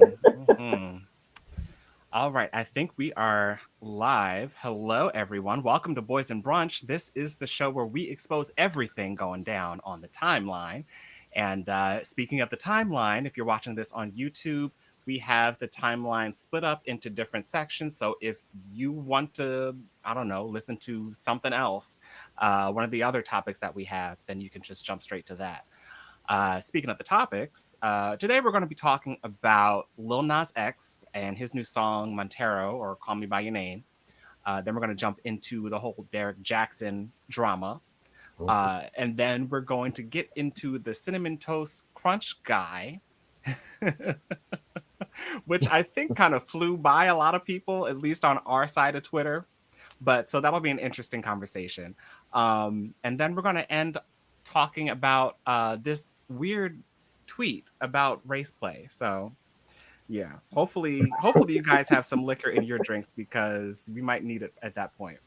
hmm All right, I think we are live. Hello, everyone. Welcome to Boys and Brunch. This is the show where we expose everything going down on the timeline. And speaking of the timeline, if you're watching this on YouTube, we have the timeline split up into different sections. So if you want to, I don't know, listen to something else, one of the other topics that we have, then you can just jump straight to that. Speaking of the topics, today we're going to be talking about Lil Nas X and his new song Montero, or Call Me by Your Name. Then we're going to jump into the whole Derrick Jaxn drama. And then we're going to get into the Cinnamon Toast Crunch guy, which I think kind of flew by a lot of people, at least on our side of Twitter. But so that'll be an interesting conversation. And then we're going to end talking about this weird tweet about race play. So yeah, hopefully you guys have some liquor in your drinks because we might need it at that point.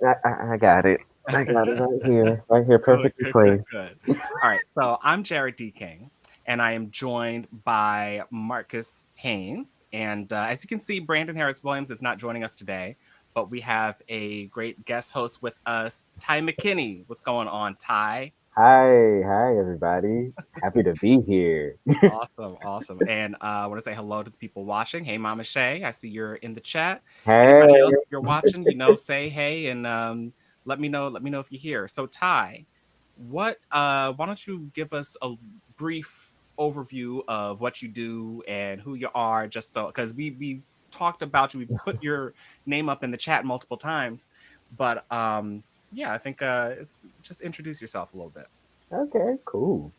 I got it. I got it right here, Good, perfectly good, good, placed. good. All right, so I'm Jarrod D. King, and I am joined by Marcus Haynes. And as you can see, Brandon Harris Williams is not joining us today, but we have a great guest host with us, Ty McKinnie. What's going on, Ty? Hi, everybody. Happy to be here. Awesome, awesome. And I want to say hello to the people watching. Hey, Mama Shay, I see you're in the chat. Hey, Anybody else, if you're watching, say hey and let me know. Let me know if you're here. So, Ty, why don't you give us a brief overview of what you do and who you are, just so because we talked about you, we put your name up in the chat multiple times, but yeah, I think it's just introduce yourself a little bit. okay, cool.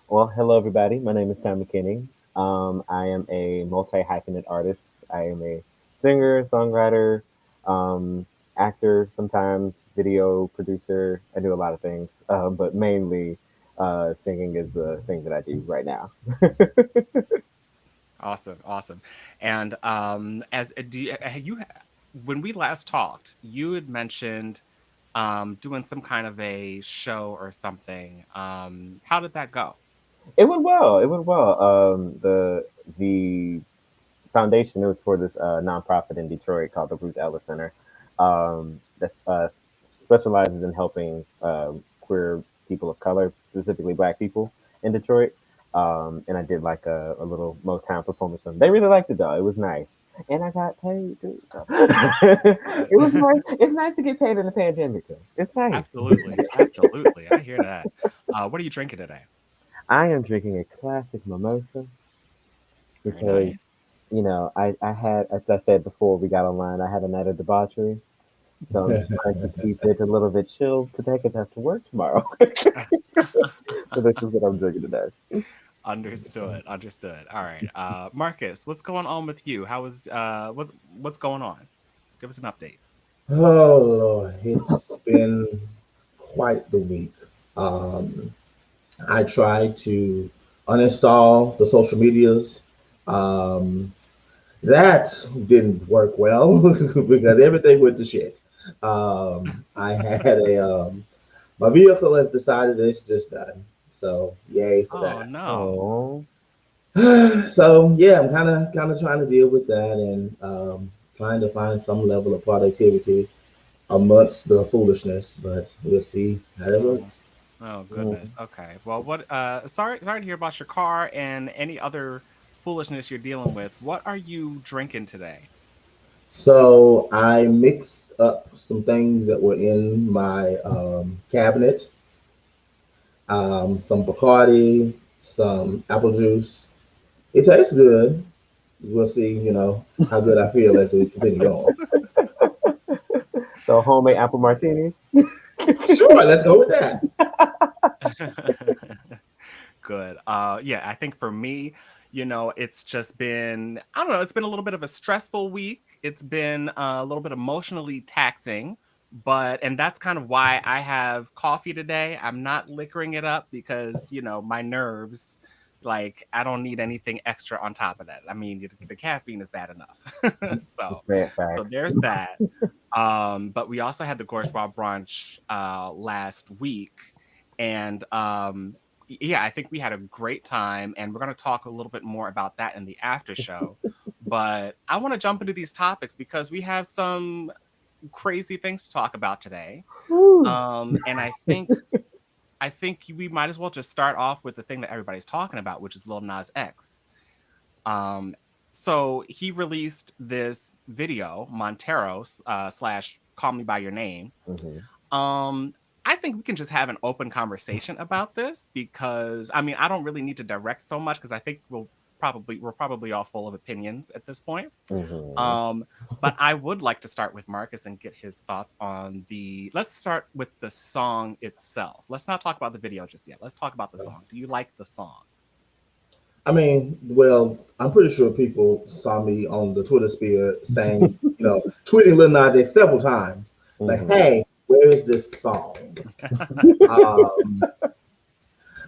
Well, hello, everybody. My name is Tom McKinnie. I am a multi hyphenate artist. I am a singer, songwriter, um, actor, sometimes video producer. I do a lot of things, but mainly singing is the thing that I do right now. Awesome, awesome. And as do you when we last talked, you had mentioned doing some kind of a show or something. How did that go? It went well. It went well. The foundation, it was for this nonprofit in Detroit called the Ruth Ellis Center, that specializes in helping queer people of color, specifically Black people in Detroit. And I did like a little Motown performance for them. They really liked it though. It was nice, and I got paid too. So it was nice. It's nice to get paid in the pandemic. Though. It's nice. Absolutely, absolutely. I hear that. What are you drinking today? I am drinking a classic mimosa Very because nice. I had, as I said before we got online, I had a night of debauchery. So I'm trying to keep it a little bit chilled today because I have to work tomorrow. So this is what I'm drinking today. Understood, understood. All right. Marcus, what's going on with you? How is what's going on? Give us an update. Oh Lord, it's been quite the week. Um, I tried to uninstall the social medias. Um, that didn't work well because everything went to shit. I had a my vehicle has decided it's just done. So yay for Oh that. no. Oh, So yeah, I'm kind of trying to deal with that and trying to find some level of productivity amongst the foolishness, but we'll see how that Oh, works. oh mm. goodness. Okay. Well, what sorry to hear about your car and any other foolishness you're dealing with. What are you drinking today? So I mixed up some things that were in my cabinet, some Bacardi, some apple juice. It tastes good. We'll see, how good I feel as we continue on. So homemade apple martini. Sure, let's go with that. Good. Yeah, I think for me, it's just been, I don't know, it's been a little bit of a stressful week. It's been a little bit emotionally taxing, and that's kind of why I have coffee today. I'm not liquoring it up because, my nerves, like, I don't need anything extra on top of that. I mean, the caffeine is bad enough. Bad So facts. there's that. But we also had the Gorge Wild brunch last week, and yeah, I think we had a great time, and we're going to talk a little bit more about that in the after show. But I want to jump into these topics because we have some crazy things to talk about today. Whew. And I think we might as well just start off with the thing that everybody's talking about, which is Lil Nas X. So he released this video, Montero slash Call Me by Your Name. I think we can just have an open conversation about this because I mean I don't really need to direct so much because I think we're probably all full of opinions at this point. But I would like to start with Marcus and get his thoughts on let's start with the song itself. Let's not talk about the video just yet. Let's talk about the song. Do you like the song? I mean, well, I'm pretty sure people saw me on the Twitter sphere saying, tweeting Lil Nas X several times, like, hey, where is this song?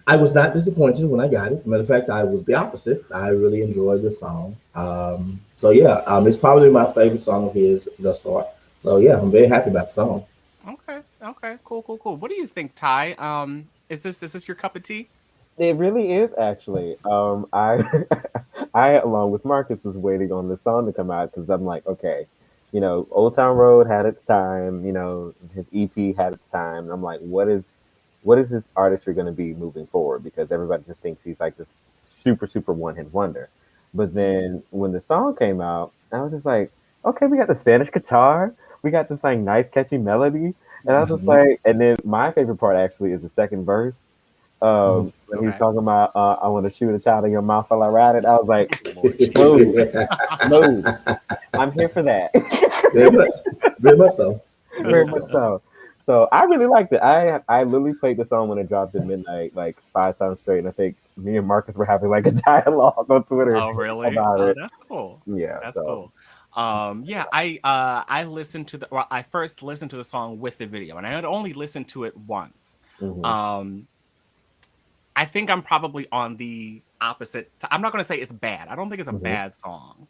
I was not disappointed when I got it. As a matter of fact, I was the opposite. I really enjoyed the song. So yeah, it's probably my favorite song of his thus far. So yeah, I'm very happy about the song. Okay, cool. What do you think, Ty? Is this your cup of tea? It really is actually. I along with Marcus was waiting on the song to come out because I'm like, okay, Old Town Road had its time. His EP had its time. And I'm like, what is his artistry going to be moving forward? Because everybody just thinks he's like this super one-hit wonder. But then when the song came out, I was just like, okay, we got the Spanish guitar, we got this like nice catchy melody, and I was just like, and then my favorite part actually is the second verse. When he's talking about I want to shoot a child in your mouth while I ride it. I was like, no, I'm here for that. Very much so. Very much so. So I really liked it. I literally played the song when it dropped at midnight like 5 times straight, and I think me and Marcus were having like a dialogue on Twitter. Oh really? About it. That's cool. Yeah, that's cool. I listened to I first listened to the song with the video, and I had only listened to it once. I think I'm probably on the opposite. I'm not going to say it's bad. I don't think it's a bad song.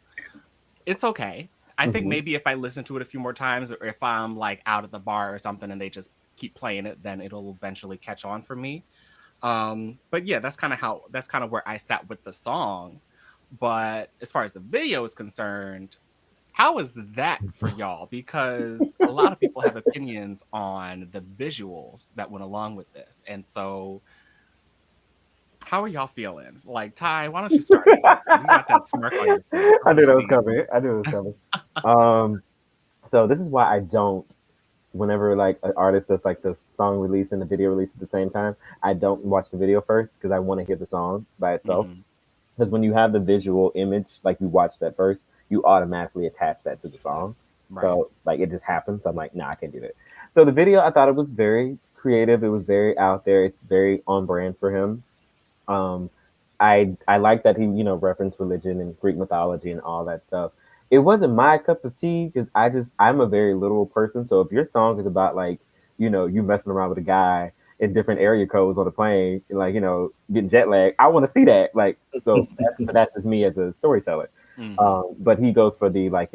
It's okay. I think maybe if I listen to it a few more times, or if I'm like out at the bar or something and they just keep playing it, then it'll eventually catch on for me. But yeah, that's kind of where I sat with the song. But as far as the video is concerned, how is that for y'all? Because a lot of people have opinions on the visuals that went along with this. And so how are y'all feeling? Like, Ty, why don't you start? You got that smirk on your face. I knew that was coming. So this is why I don't, whenever like an artist does like the song release and the video release at the same time, I don't watch the video first because I want to hear the song by itself. Because when you have the visual image, like you watch that first, you automatically attach that to the song. Right. So like it just happens. I'm like, nah, I can't do that. So the video, I thought it was very creative. It was very out there. It's very on brand for him. I like that he, referenced religion and Greek mythology and all that stuff. It wasn't my cup of tea because I'm a very literal person. So if your song is about like, you messing around with a guy in different area codes on the plane, like, getting jet lag, I want to see that. Like, so that's just me as a storyteller. But he goes for the like,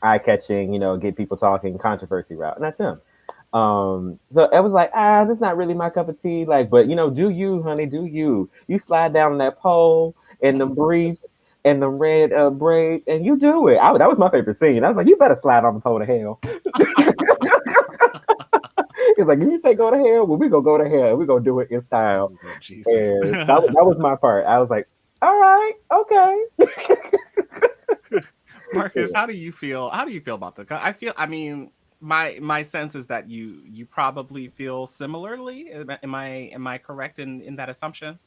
eye catching, get people talking controversy route, and that's him. So it was like, that's not really my cup of tea. Like, but do you, honey, do you? You slide down that pole and the briefs and the red braids, and you do it. That was my favorite scene. I was like, you better slide on the pole to hell. It's like, if you say go to hell, well, we gonna go to hell. We gonna do it in style. Oh, Jesus. And that was my part. I was like, all right, okay. Marcus, how do you feel? How do you feel about I mean, my sense is that you probably feel similarly. Am I correct in that assumption?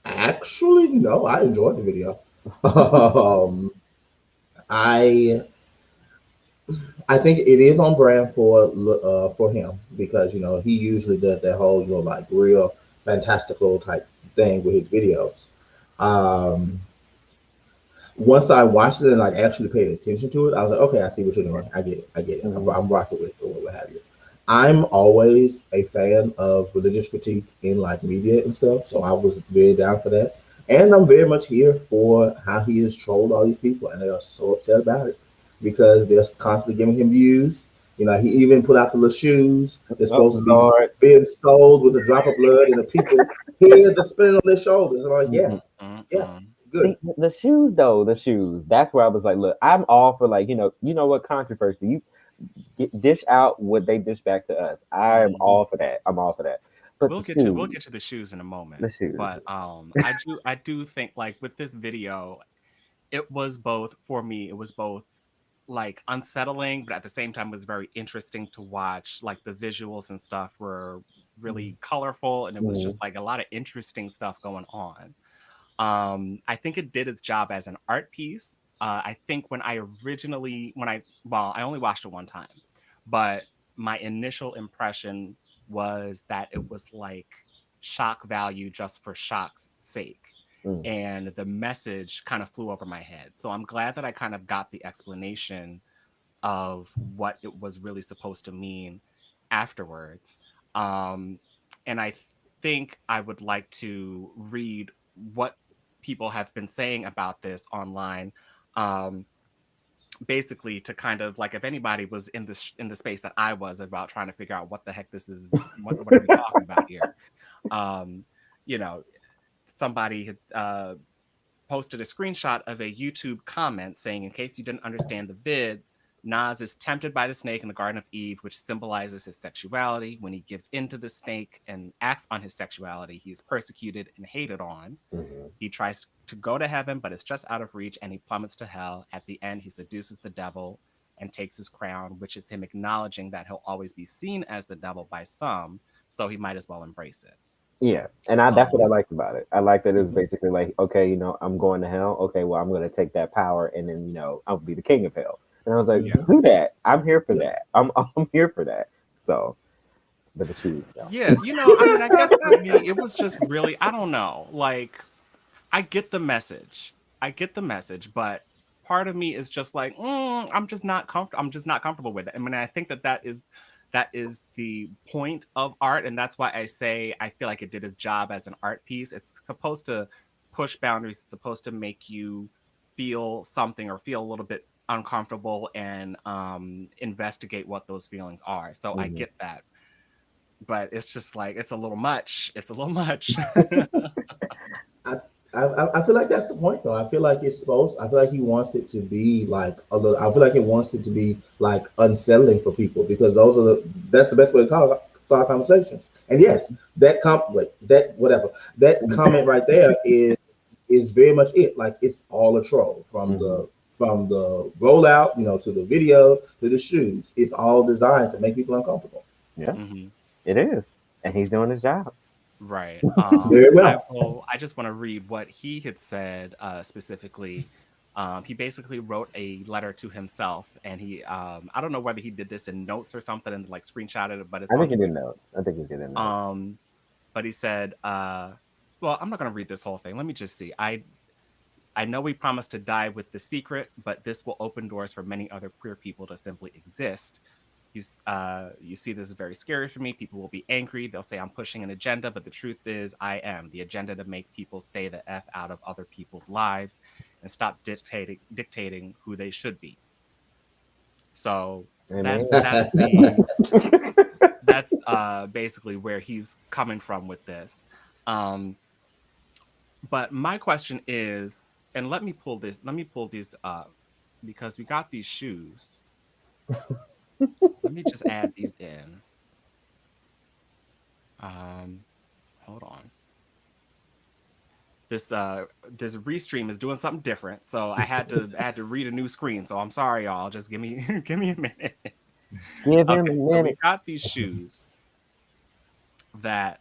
Actually, no. I enjoyed the video. I think it is on brand for him because he usually does that whole like real fantastical type thing with his videos. Once I watched it and like actually paid attention to it, I was like, okay, I see what you're doing. I get it. I'm rocking with it or what have you. I'm always a fan of religious critique in like media and stuff, so I was very down for that. And I'm very much here for how he has trolled all these people, and they are so upset about it because they're constantly giving him views, You know, he even put out the little shoes that's Oh supposed to be Lord. being sold with a drop of blood, and the people heads are spinning on their shoulders. And I'm like, yes, yeah, good. See the shoes though, the shoes. That's where I was like, look, I'm all for like, you know what, controversy. You dish out what they dish back to us. I'm all for that. I'm all for that. But We'll the get to shoes, the shoes in a moment. the shoes. But I do think like with this video, it was both for me, it was both like unsettling, but at the same time it was very interesting to watch. Like the visuals and stuff were really colorful, and it was just like a lot of interesting stuff going on. I think it did its job as an art piece. I think I only watched it one time, but my initial impression was that it was like shock value just for shock's sake. And the message kind of flew over my head. So I'm glad that I kind of got the explanation of what it was really supposed to mean afterwards. And I think I would like to read what people have been saying about this online. Basically to kind of like, if anybody was in the space that I was about trying to figure out what the heck this is, what are we talking about here? You know, somebody had posted a screenshot of a YouTube comment saying, in case you didn't understand the vid, Nas is tempted by the snake in the Garden of Eve, which symbolizes his sexuality. When he gives in to the snake and acts on his sexuality, he is persecuted and hated on. He tries to go to heaven, but it's just out of reach, and he plummets to hell. At the end, he seduces the devil and takes his crown, which is him acknowledging that he'll always be seen as the devil by some, so he might as well embrace it. Yeah, and that's what I liked about it. I like that it was basically like, okay, I'm going to hell. Okay, well, I'm going to take that power, and then I'll be the king of hell. And I was like, do that. I'm here for that. I'm here for that. So, but the shoes, though. Yeah, I mean, I guess for me, it was just really, I don't know. Like, I get the message, but part of me is just like, I'm just not comfortable. I'm just not comfortable with it. I mean, I think that is the point of art, and that's why I say I feel like it did its job as an art piece. It's supposed to push boundaries. It's supposed to make you feel something or feel a little bit uncomfortable and investigate what those feelings are. So I get that, but it's just like it's a little much. I feel like that's the point, though. I feel like I feel like he wants it to be like a little. I feel like he wants it to be like unsettling for people, because that's the best way to start conversations. And yes, that comment right there is very much it. Like, it's all a troll from the rollout, to the video, to the shoes. It's all designed to make people uncomfortable. Yeah, it is, and he's doing his job. Right. Very well. I just want to read what he had said specifically. He basically wrote a letter to himself, and he I don't know whether he did this in notes or something and like screenshotted it, but I think he did notes. But he said, well, I'm not going to read this whole thing. Let me just see. I know we promised to die with the secret, but this will open doors for many other queer people to simply exist. You see, this is very scary for me. People will be angry. They'll say I'm pushing an agenda, but the truth is I am the agenda to make people stay the F out of other people's lives and stop dictating who they should be. So that's basically where he's coming from with this. But my question is, and let me pull these up because we got these shoes. Let me just add these in. Hold on. This restream is doing something different, so I had to read a new screen. So I'm sorry, y'all. Just give me a minute. Give him a minute. So we got these shoes that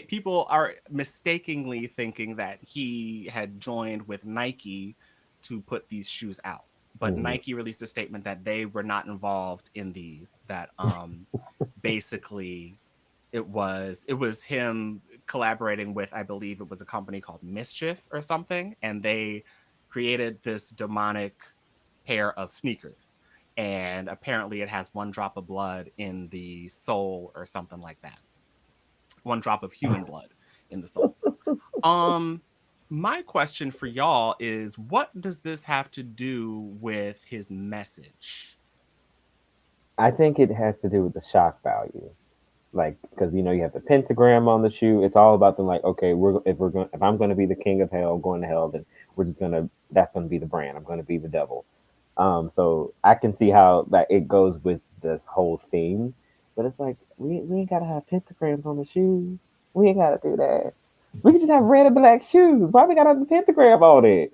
people are mistakenly thinking that he had joined with Nike to put these shoes out. But Nike released a statement that they were not involved in these, that basically it was him collaborating with, I believe it was a company called Mischief or something, and they created this demonic pair of sneakers. And apparently it has one drop of blood in the sole or something like that. One drop of human blood in the sole. My question for y'all is, what does this have to do with his message? I think it has to do with the shock value. Like, because you know you have the pentagram on the shoe. It's all about them. Like, okay, if I'm going to be the king of hell, going to hell, then we're just gonna that's going to be the brand. I'm going to be the devil. So I can see how that it goes with this whole theme, but it's like we ain't gotta have pentagrams on the shoes. We ain't gotta do that. We can just have red and black shoes. Why we gotta have the pentagram on it?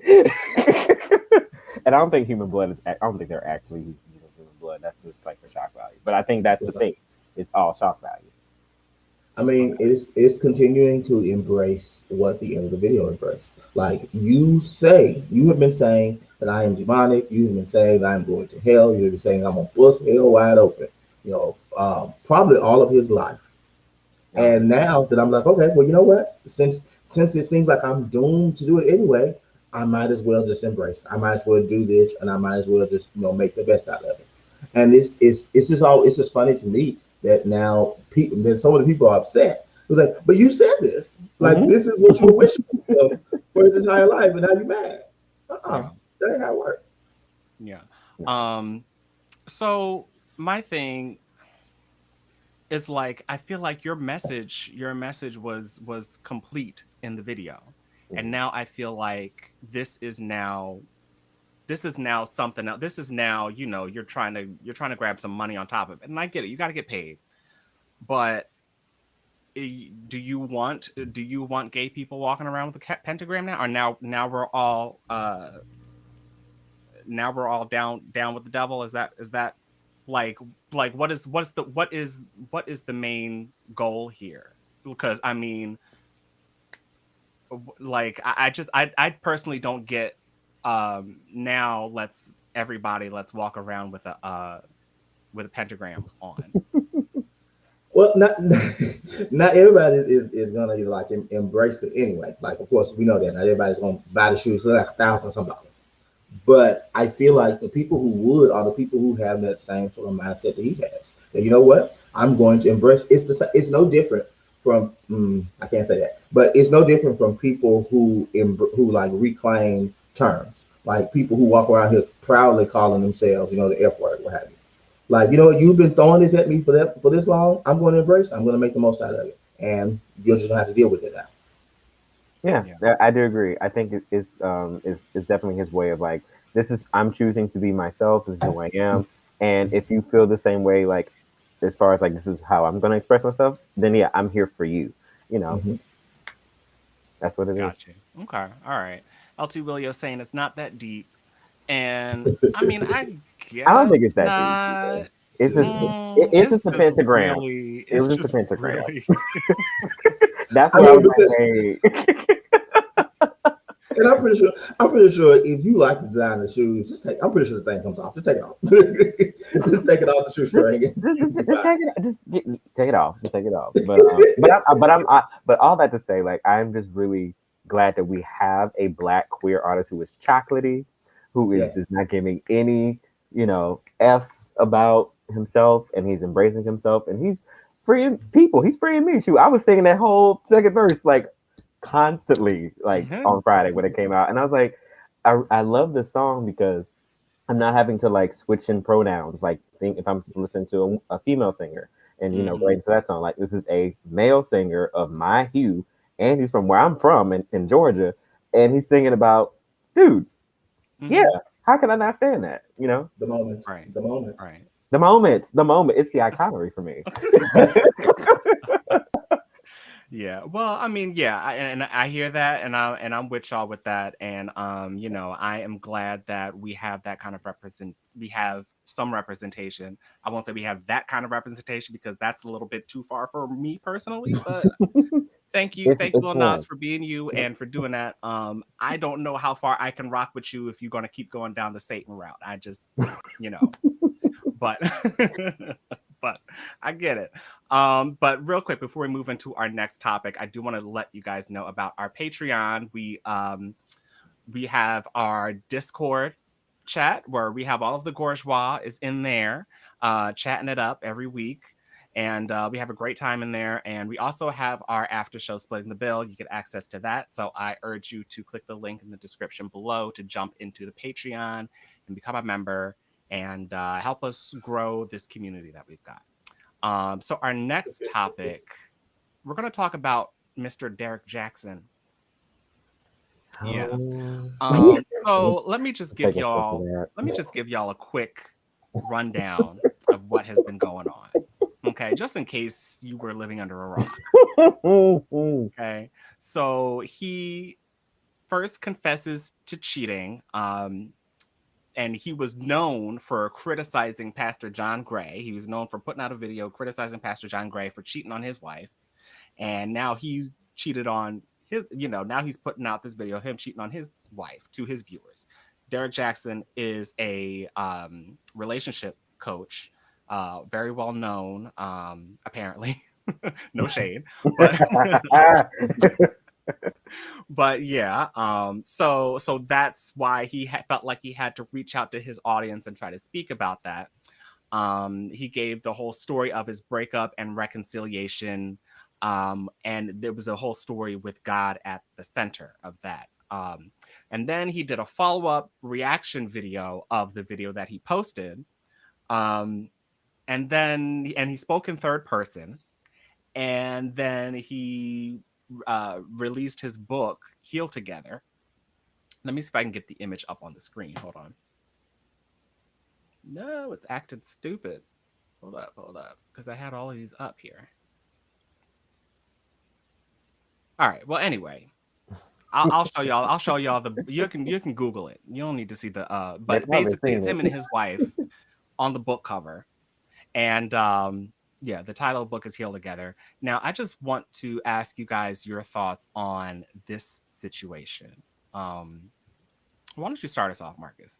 And I don't think human blood is. I don't think they're actually using human blood. That's just like for shock value. But I think that's the thing. It's all shock value. I mean, it's continuing to embrace what the end of the video embraced. Like you have been saying that I am demonic. You have been saying that I'm going to hell. You have been saying I'm gonna bust hell wide open. Probably all of his life. And now that I'm like, okay, well, you know what? Since it seems like I'm doomed to do it anyway, I might as well just embrace it. I might as well do this, and I might as well just make the best out of it. And it's just funny to me that now that so many people are upset. It was like, but you said this, like this is what you were wishing for his entire life, and now you're mad. That ain't how it works. Yeah. So my thing is, like, I feel like your message was complete in the video, and now I feel like this is now something else. This is now, you're trying to grab some money on top of it, and I get it. You got to get paid, but do you want gay people walking around with a pentagram now, or now we're all down with the devil? Is that like what is the main goal here? Because I mean, like, I personally don't get now let's walk around with a pentagram on. Well, not everybody is gonna like embrace it anyway. Like, of course, we know that not everybody's gonna buy the shoes for like $1,000 some dollars. But I feel like the people who would are the people who have that same sort of mindset that he has. That, you know what, I'm going to embrace. It's no different from I can't say that, but it's no different from people who like reclaim terms, like people who walk around here proudly calling themselves, the F word, what have you. Like, you've been throwing this at me for this long. I'm going to embrace it. I'm going to make the most out of it, and you're just going to have to deal with it now. Yeah, I do agree. I think it's definitely his way of like, I'm choosing to be myself. This is who I am. And if you feel the same way, like as far as like this is how I'm going to express myself, then yeah, I'm here for you. That's what it is. Gotcha. Okay, all right. LT Willio saying it's not that deep. And I mean, I guess I don't think it's that deep. It's just it's just the pentagram. It was just the pentagram. Really... That's what I was saying. And I'm pretty sure if you like the design of the shoes, I'm pretty sure the thing comes off. Just take it off. Just take it off the shoestring. Just take it off. Just take it off. But all that to say, like, I'm just really glad that we have a Black queer artist who is chocolatey, who is just not giving any, F's about himself, and he's embracing himself, and he's freeing people. He's freeing me. Shoot, I was singing that whole second verse like constantly, like on Friday when it came out, and I was like, I love this song because I'm not having to like switch in pronouns, like sing if I'm listening to a female singer, and right into that song. Like, this is a male singer of my hue, and he's from where I'm from in Georgia, and he's singing about dudes. Yeah, how can I not stand that? The moment, right? The moment, right? The moment. It's the iconery for me. Yeah. Well, I mean, yeah, I hear that, and I'm with y'all with that, and I am glad that we have that kind of we have some representation. I won't say we have that kind of representation because that's a little bit too far for me personally, but thank you, Lil Nas, for being you and for doing that. I don't know how far I can rock with you if you're gonna keep going down the Satan route. I just, but but I get it. But real quick, before we move into our next topic, I do want to let you guys know about our Patreon. We have our Discord chat where we have all of the Gorgeois is in there, chatting it up every week. And we have a great time in there. And we also have our after show Splitting the Bill. You get access to that. So I urge you to click the link in the description below to jump into the Patreon and become a member and help us grow this community that we've got. So our next topic, we're going to talk about Mr. Derrick Jaxn. Yeah. So let me just give y'all a quick rundown of what has been going on. Okay, just in case you were living under a rock. Okay, so he first confesses to cheating, and he was known for criticizing Pastor John Gray. He was known for putting out a video criticizing Pastor John Gray for cheating on his wife, and now he's cheated on his, now he's putting out this video of him cheating on his wife to his viewers. Derrick Jaxn is a relationship coach, very well known, apparently. No shade. But yeah, so that's why he felt like he had to reach out to his audience and try to speak about that. He gave the whole story of his breakup and reconciliation. And there was a whole story with God at the center of that. And then he did a follow-up reaction video of the video that he posted. And he spoke in third person. And then he released his book, Heal Together. Let me see if I can get the image up on the screen. Hold on. No, it's acted stupid. Hold up. Because I had all of these up here. All right. Well, anyway, I'll show y'all. I'll show y'all you can Google it. You don't need to see the but basically it's him and his wife on the book cover. And yeah, the title of the book is Heal Together. Now, I just want to ask you guys your thoughts on this situation. Why don't you start us off, Marcus?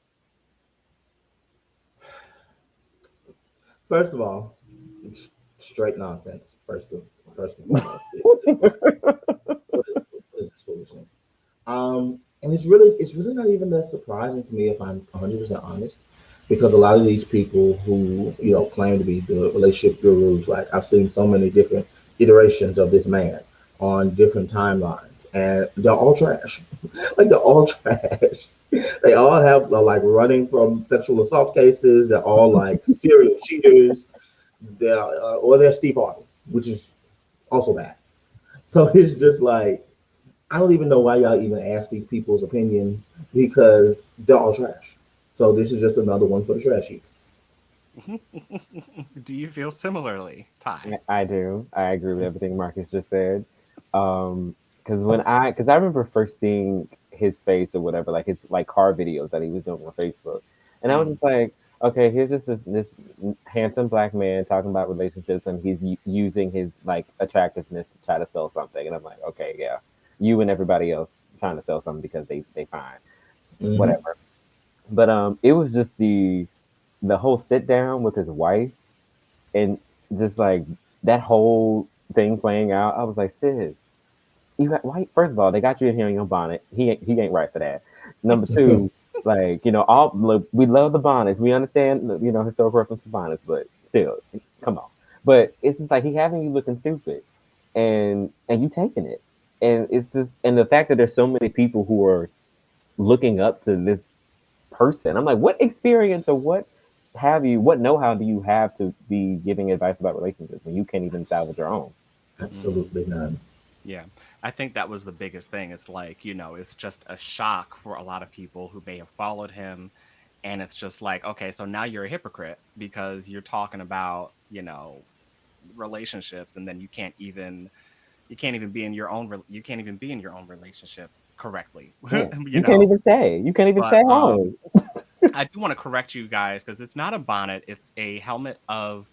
First of all, it's straight nonsense. First and foremost, what is this foolishness? And it's really not even that surprising to me, if I'm 100% honest, because a lot of these people who claim to be the relationship gurus, like I've seen so many different iterations of this man on different timelines, and they're all trash. Like they're all trash. They all have like running from sexual assault cases. They're all like serial cheaters. They're Steve Harvey, which is also bad. So it's just like, I don't even know why y'all even ask these people's opinions, because they're all trash. So this is just another one for the trash heap. Do you feel similarly, Ty? I do. I agree with everything Marcus just said. Because I remember first seeing his face or whatever, like his car videos that he was doing on Facebook, and I was just like, okay, here's just this handsome black man talking about relationships, and he's using his attractiveness to try to sell something, and I'm like, okay, yeah, you and everybody else trying to sell something because they fine, whatever. But it was just the whole sit down with his wife, and just like that whole thing playing out. I was like, sis, why? First of all, they got you in here in your bonnet. He ain't right for that. Number two, we love the bonnets. We understand historical reference for bonnets, but still, come on. But it's just like he having you looking stupid, and you taking it, and it's just, and the fact that there's so many people who are looking up to this person. I'm like, what experience or what know-how do you have to be giving advice about relationships when you can't even salvage your own? Absolutely none. Yeah, I think that was the biggest thing. It's like, it's just a shock for a lot of people who may have followed him. And it's just like, okay, so now you're a hypocrite because you're talking about, relationships, and then you can't even be in your own relationship correctly. Yeah. You can't even stay home. I do want to correct you guys, because it's not a bonnet, it's a helmet of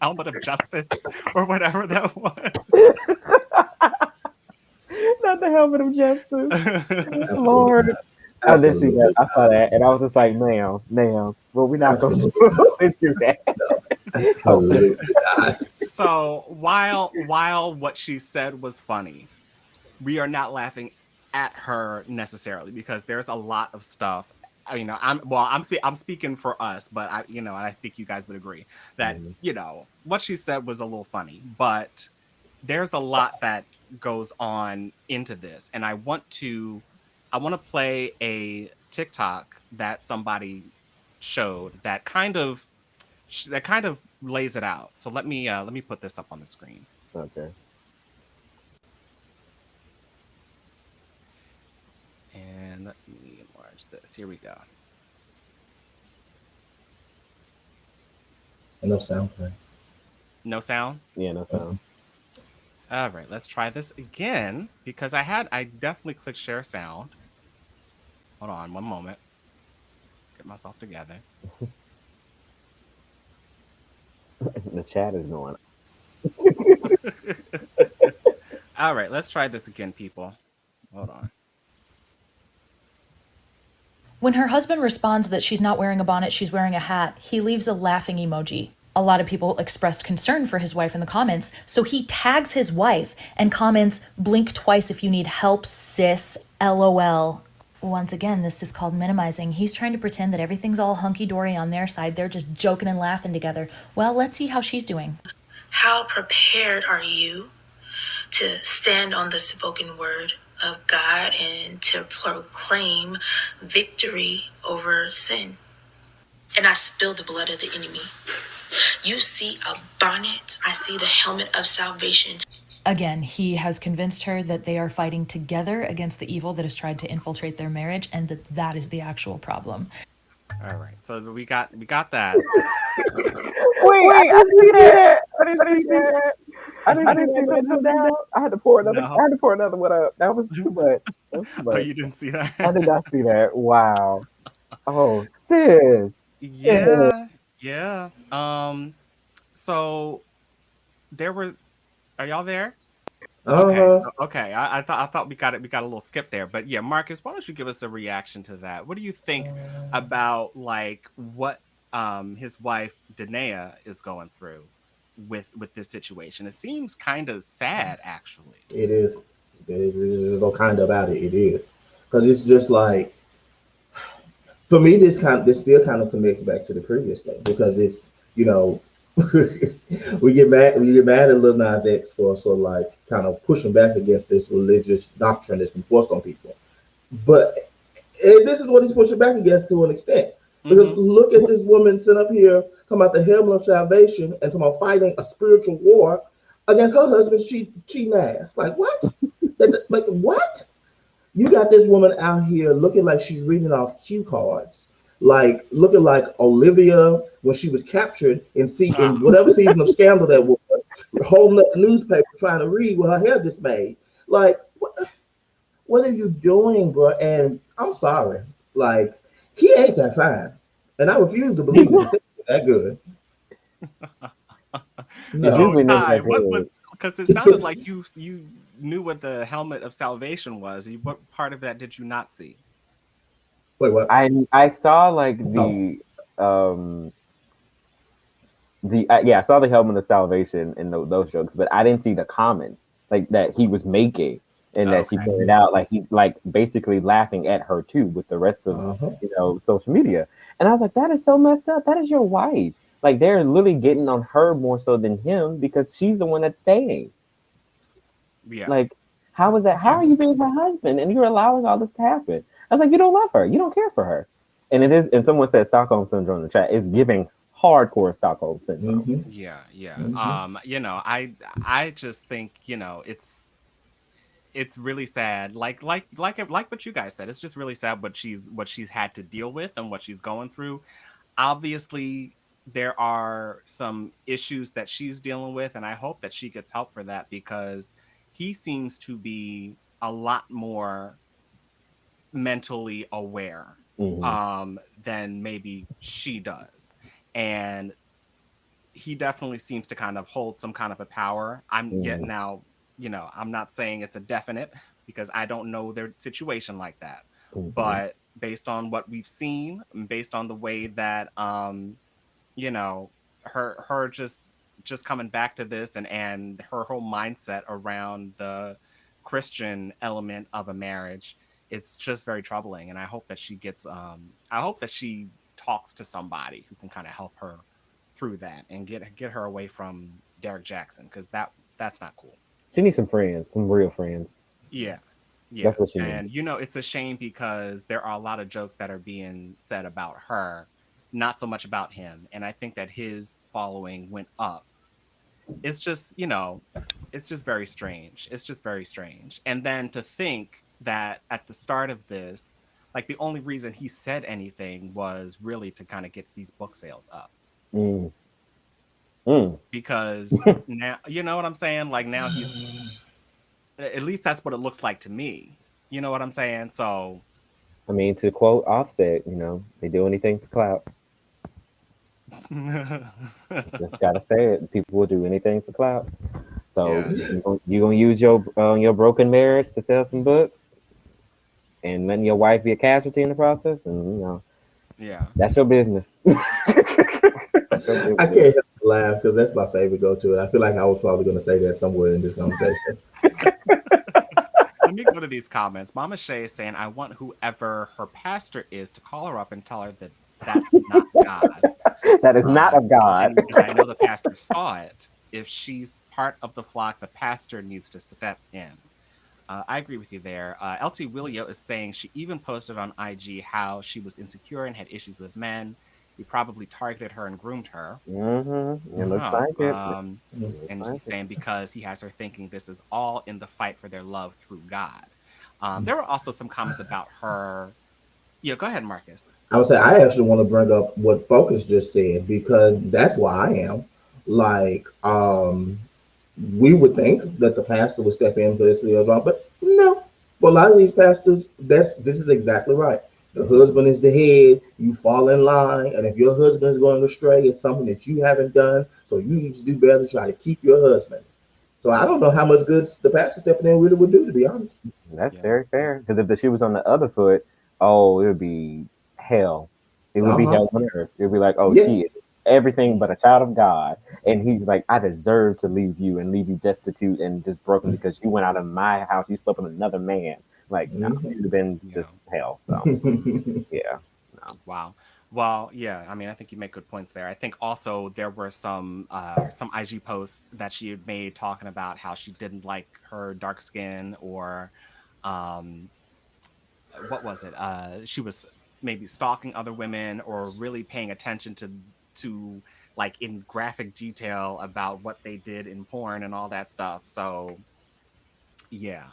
helmet of justice or whatever that was. Not the helmet of justice. Lord. I did see that. I saw that, and I was just like, ma'am, well, we're not going to do that. Absolutely not. So while what she said was funny, we are not laughing at her necessarily, because there's a lot of stuff. I'm speaking for us, but and I think you guys would agree that what she said was a little funny, but there's a lot that goes on into this, and I want to play a TikTok that somebody showed that kind of lays it out. So let me put this up on the screen. Okay. And let me enlarge this. Here we go. No sound play. No sound? Yeah, no sound. All right, let's try this again because I definitely clicked share sound. Hold on one moment. Get myself together. The chat is going. All right, let's try this again, people. Hold on. When her husband responds that she's not wearing a bonnet, she's wearing a hat, he leaves a laughing emoji. A lot of people expressed concern for his wife in the comments, so he tags his wife and comments, "Blink twice if you need help, sis, LOL." Once again, this is called minimizing. He's trying to pretend that everything's all hunky-dory on their side. They're just joking and laughing together. Well, let's see how she's doing. How prepared are you to stand on the spoken word of God and to proclaim victory over sin? And I spill the blood of the enemy. You see a bonnet, I see the helmet of salvation. Again, he has convinced her that they are fighting together against the evil that has tried to infiltrate their marriage, and that is the actual problem. All right, so we got that. Wait, I didn't see that. I didn't see that. I didn't see that. I had to pour another. No. I had to pour another one up. That was too much. Oh, you didn't see that? I did not see that. Wow. Oh, sis. Yeah. So there were. Are y'all there? Okay. I thought we got a little skip there, but yeah, Marcus, why don't you give us a reaction to that? What do you think about like what his wife Danae is going through with this situation? It seems kind of sad, actually. It is. There's no kind about it. It is, because it's just like, for me, this still kind of connects back to the previous thing, because it's we get mad at Lil Nas X for sort of like kind of pushing back against this religious doctrine that's been forced on people, but this is what he's pushing back against to an extent. Because look at this woman sitting up here talking about the helmet of salvation and talking about fighting a spiritual war against her husband's cheating ass. Like what? Like what? You got this woman out here looking like she's reading off cue cards, like looking like Olivia when she was captured in whatever season of Scandal that was, holding up the newspaper trying to read with her hair dismayed. Like what are you doing, bro? And I'm sorry, like he ain't that fine, and I refuse to believe that he's that good. No. So, Ty, what was? Because it sounded like you knew what the helmet of salvation was. What part of that did you not see? Wait, what? I saw like I saw the helmet of salvation in those jokes, but I didn't see the comments like that he was making, and that she pointed out like he's like basically laughing at her too with the rest of social media, and I was like, that is so messed up. That is your wife. Like they're literally getting on her more so than him because she's the one that's staying. Yeah. Like, how is that? How are you being her husband and you're allowing all this to happen? I was like, you don't love her. You don't care for her. And it is. And someone said Stockholm syndrome in the chat. It's giving hardcore Stockholm syndrome. Mm-hmm. Yeah. Mm-hmm. I just think it's really sad. Like what you guys said. It's just really sad what she's had to deal with and what she's going through. Obviously, there are some issues that she's dealing with, and I hope that she gets help for that because he seems to be a lot more mentally aware than maybe she does. And he definitely seems to kind of hold some kind of a power. I'm not saying it's a definite because I don't know their situation like that. But based on what we've seen, based on the way that her just coming back to this and her whole mindset around the Christian element of a marriage, it's just very troubling. And I hope that she gets, I hope that she talks to somebody who can kind of help her through that and get her away from Derrick Jaxn, because that's not cool. She needs some friends, some real friends. Yeah. Yeah. That's what she And needs. you know, it's a shame because there are a lot of jokes that are being said about her, not so much about him. And I think that his following went up. It's just, you know, it's just very strange. It's just very strange. And then to think that at the start of this, like the only reason he said anything was really to kind of get these book sales up. Mm. Mm. Because now, you know what I'm saying? Like now he's, at least that's what it looks like to me. You know what I'm saying? So, I mean, to quote Offset, you know, they do anything for clout. Just gotta say it. People will do anything for clout. So Yeah. you gonna use your broken marriage to sell some books, and letting your wife be a casualty in the process, and you know, Yeah. that's your business. That's your I business. can't help but laugh because that's my favorite go-to, and I feel like I was probably going to say that somewhere in this conversation. Let me go to these comments. Mama Shay is saying, I want whoever her pastor is to call her up and tell her that that's not God. That is not of She God. continues to say, I know the pastor saw it. If she's part of the flock, the pastor needs to step in. I agree with you there. LT Willio is saying she even posted on IG how she was insecure and had issues with men. He probably targeted her and groomed her. Mm-hmm. It looks Oh, like it. Mm. It looks and like he's it. saying because he has her thinking this is all in the fight for their love through God. There were also some comments about her. Yeah, go ahead, Marcus. I would say I actually want to bring up what Focus just said because that's why I am. Like, we would think that the pastor would step in for this deal wrong, but no. For a lot of these pastors, this is exactly right. The husband is the head. You fall in line, and if your husband is going astray, it's something that you haven't done. So you need to do better to try to keep your husband. So I don't know how much good the pastor stepping in really would do, to be honest. That's Yeah. very fair. Because if the shoe was on the other foot, oh, it would be hell. It would Uh be huh. hell on earth. It would be like, oh, Yes. she is everything but a child of God. And he's like, I deserve to leave you and leave you destitute and just broken because you went out of my house. You slept with another man. Like, no, it would have been Yeah. just hell. So, yeah. No. Wow. Well, yeah. I mean, I think you make good points there. I think also there were some IG posts that she had made talking about how she didn't like her dark skin, or um, what was it? She was maybe stalking other women or really paying attention to like in graphic detail about what they did in porn and all that stuff. So yeah.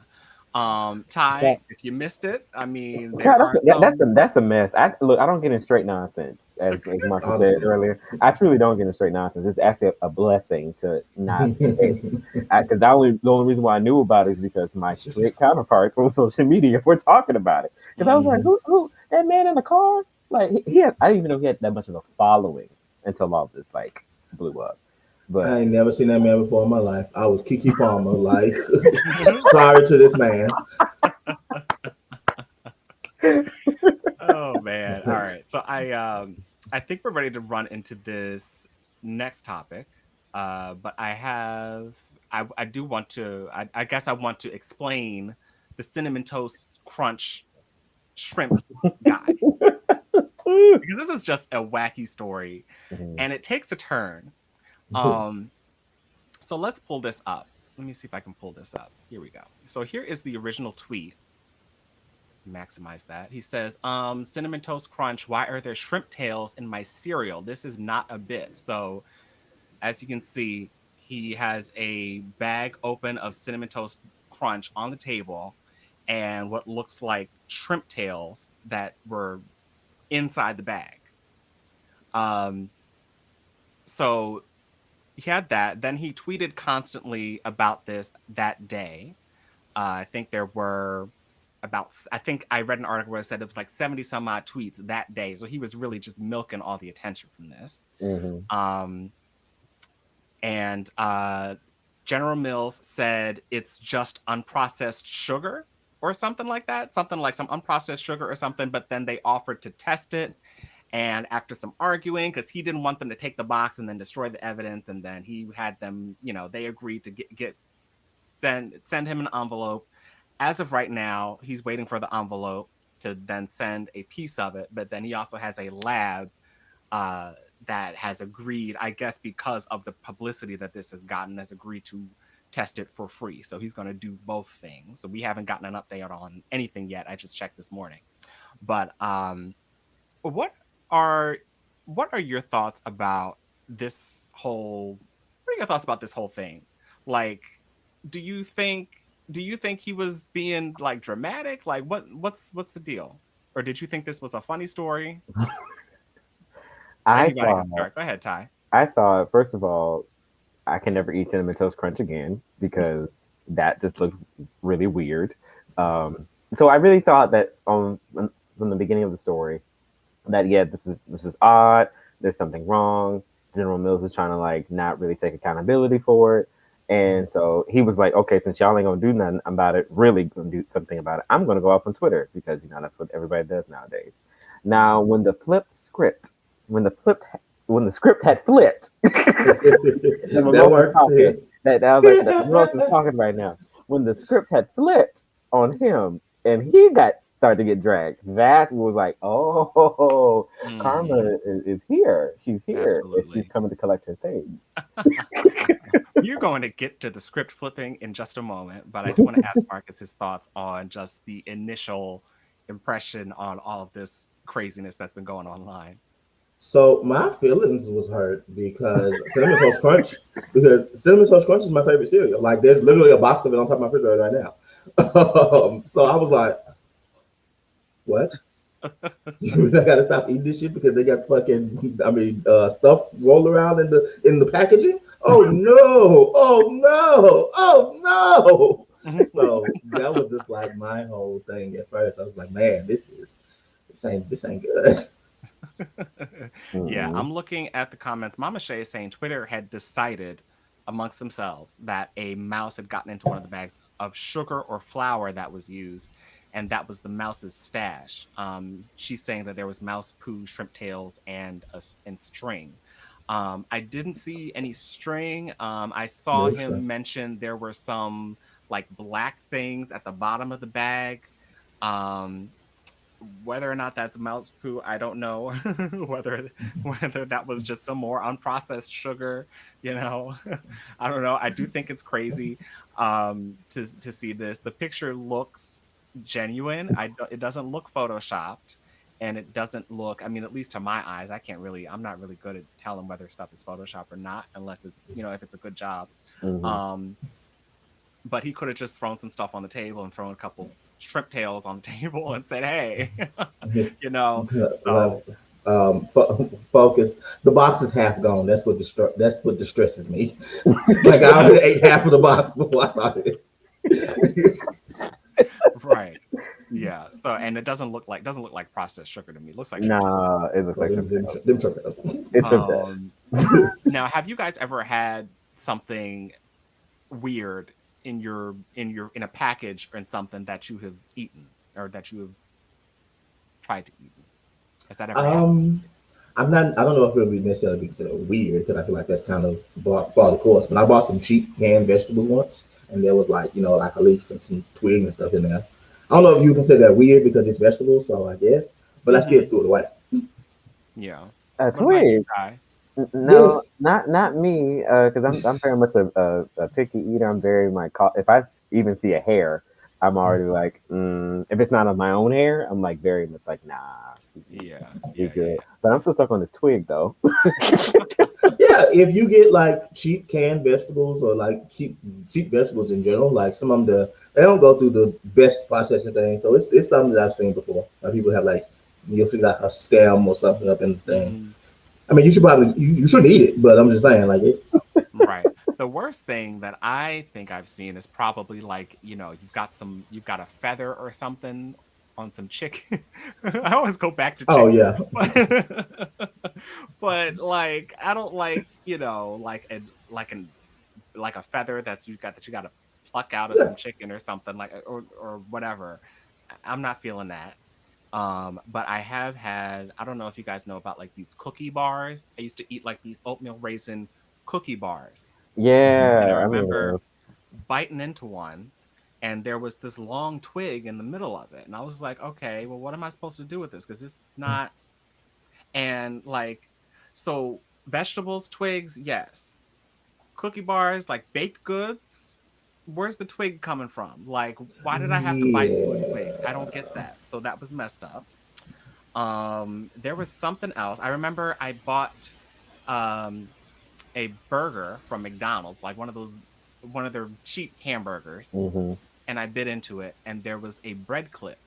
Ty, if you missed it, I mean, there Child, are some. that's a mess. I don't get in straight nonsense, as Marcus said Honestly. earlier. I truly don't get in straight nonsense. It's actually a blessing to not because the only reason why I knew about it is because my straight counterparts on social media were talking about it. Because I was like, Mhm. who that man in the car? Like he had, I didn't even know he had that much of a following until all this like blew up. But I ain't never seen that man before in my life. I was Kiki Palmer, like, sorry to this man. Oh man. All right. So I think we're ready to run into this next topic. But I do want to I guess I want to explain the cinnamon toast crunch shrimp guy, because this is just a wacky story and it takes a turn. Um so let's pull this up. Let me see if I can pull this up. Here we go. So here is the original tweet. Maximize that. He says, Cinnamon Toast Crunch, why are there shrimp tails in my cereal? This is not a bit. So as you can see, he has a bag open of Cinnamon Toast Crunch on the table and what looks like shrimp tails that were inside the bag. Um, so he had that. Then he tweeted constantly about this that day. I think there were I think I read an article where it said it was like 70 some odd tweets that day. So he was really just milking all the attention from this. mhm. And General Mills said it's just unprocessed sugar or something like that, something like some unprocessed sugar or something. But then they offered to test it. And after some arguing, because he didn't want them to take the box and then destroy the evidence, and then he had them, they agreed to send him an envelope as of right now, he's waiting for the envelope to then send a piece of it. But then he also has a lab uh, that has agreed, I guess, because of the publicity that this has gotten, has agreed to test it for free. So he's going to do both things. So we haven't gotten an update on anything yet. I just checked this morning. But what are what are your thoughts about this whole? What are your thoughts about this whole thing? Like, do you think he was being like dramatic? Like, what's the deal? Or did you think this was a funny story? I Anybody can thought, start. Go ahead, Ty. first of all, I can never eat cinnamon toast crunch again because that just looked really weird. So I really thought that from the beginning of the story that yeah, this was odd. There's something wrong. General Mills is trying to like not really take accountability for it. And so he was like, okay, since y'all ain't gonna do nothing about it, really gonna do something about it. I'm gonna go off on Twitter because that's what everybody does nowadays. Now, when the flipped, when the script had flipped, the That Mimosas works. talking. That I was like, the Mimosas talking right now. When the script had flipped on him and he got started to get dragged, that was like, oh, Karma is here. She's here. And she's Absolutely. coming to collect her things. You're going to get to the script flipping in just a moment, but I do want to ask Marcus his thoughts on just the initial impression on all of this craziness that's been going online. So my feelings was hurt because cinnamon toast crunch is my favorite cereal. Like there's literally a box of it on top of my refrigerator right now. So I was like, what? I gotta stop eating this shit because they got fucking stuff roll around in the packaging. Oh no! Oh no! Oh no! So that was just like my whole thing at first. I was like, man, this ain't good. Yeah, Mhm. I'm looking at the comments. Mama Shay is saying Twitter had decided amongst themselves that a mouse had gotten into one of the bags of sugar or flour that was used, and that was the mouse's stash. She's saying that there was mouse poo, shrimp tails, and string. I didn't see any string. I saw No him shrimp. mention there were some like black things at the bottom of the bag. Um, whether or not that's mouse poo, I don't know. Whether that was just some more unprocessed sugar, you know. I don't know. I do think it's crazy to see this. The picture looks genuine. It doesn't look photoshopped, and it doesn't look, I mean, at least to my eyes, I'm not really good at telling whether stuff is photoshopped or not unless it's, if it's a good job. Mhm. Um but he could have just thrown some stuff on the table and thrown a couple shrimp tails on the table and said, "Hey," you know. So Focus. The box is half gone. That's what distresses me. Like I already ate half of the box before I saw this. right, yeah. So and it doesn't look like processed sugar to me. It looks like shrimp tails. Nah, it looks Well, like them, something them, else. them chocolates. It's something else. Now, have you guys ever had something weird in a package or in something that you have eaten or that you have tried to eat? Has that ever happened? Um, I don't know if it would be necessarily be considered weird because I feel like that's kind of part of the course. But I bought some cheap canned vegetables once, and there was like like a leaf and some twigs and stuff in there. I don't know if you consider that weird because it's vegetables, so I guess. But I still Hmm. threw it away. Yeah. A What about you, twig. Guy? Yeah. No, not me. Because I'm very much a picky eater. I'm very like if I even see a hair, I'm already like, if it's not of my own hair, I'm like very much like, nah, Yeah, be yeah, yeah, good. But I'm still stuck on this twig though. Yeah, if you get like cheap canned vegetables or like cheap vegetables in general, like some of them they don't go through the best processing thing. So it's something that I've seen before. Like people have like you'll feel like a stem or something up in the thing. hmm I mean, you shouldn't eat it, but I'm just saying like it. Right. The worst thing that I think I've seen is probably like, you've got a feather or something on some chicken. I always go back to Oh chicken. yeah, But, but like I don't like, like a feather that you got to pluck out of yeah. some chicken or something like or whatever. I'm not feeling that. But I have had, I don't know if you guys know about like these cookie bars. I used to eat like these oatmeal raisin cookie bars. And I Yeah, I remember remember those. biting into one and there was this long twig in the middle of it, and I was like, okay, well, what am I supposed to do with this? Because this is not. And like, so vegetables, twigs, yes. Cookie bars, like baked goods, where's the twig coming from? Like, why did I have to bite into a twig? I don't get Yeah. that. So that was messed up. There was something else. I remember I bought um a burger from McDonald's, like one of their cheap hamburgers, Mm-hmm. and I bit into it, and there was a bread clip